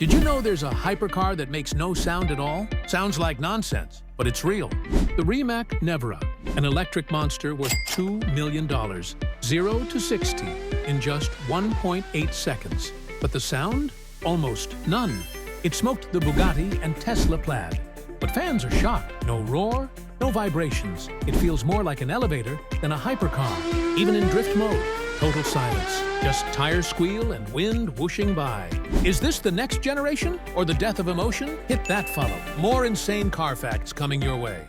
Did you know there's a hypercar that makes no sound at all? Sounds like nonsense, but it's real. The Rimac Nevera, an electric monster worth $2 million, 0 to 60 in just 1.8 seconds. But the sound? Almost none. It smoked the Bugatti and Tesla Plaid. But fans are shocked. No roar, no vibrations. It feels more like an elevator than a hypercar. Even in drift mode, total silence. Just tires squeal and wind whooshing by. Is this the next generation or the death of emotion? Hit that follow. More insane car facts coming your way.